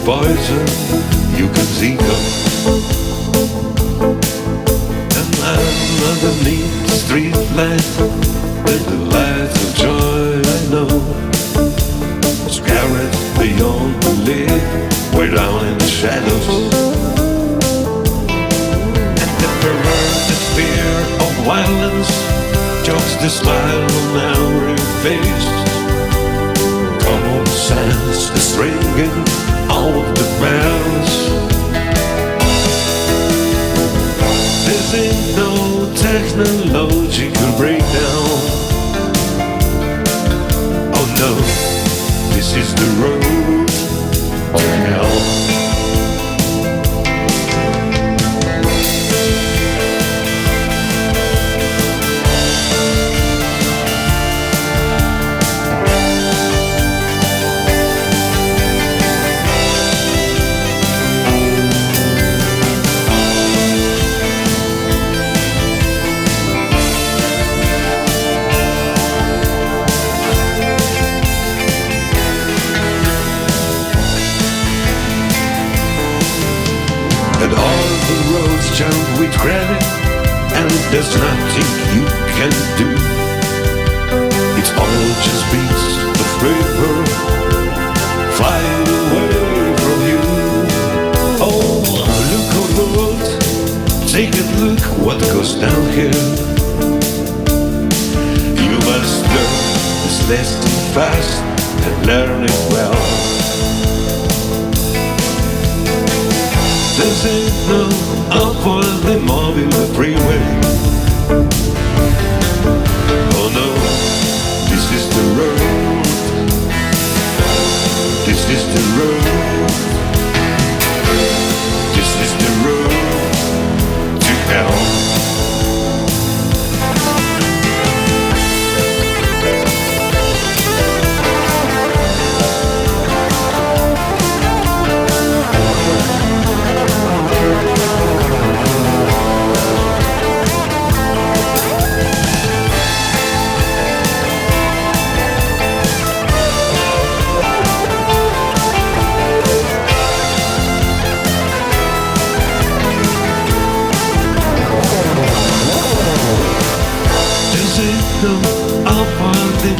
poison you can think of. And I'm underneath the street light, with the light of joy I know. Scared beyond belief, way down in the shadows. And the perverted fear of violence jokes the smile on every face. Common sense is ringing out the bells. This ain't no technological breakdown. Oh no, this is the road to hell. And all the roads jump with gravity, and there's nothing you can do. It all just beats the river, flying away from you. Oh, look on the road, take a look what goes down here. You must learn this lesson fast and learn it well. This ain't no upwardly mobile freeway. Oh no, this is the road. This is the road. This is the road to hell. Up on the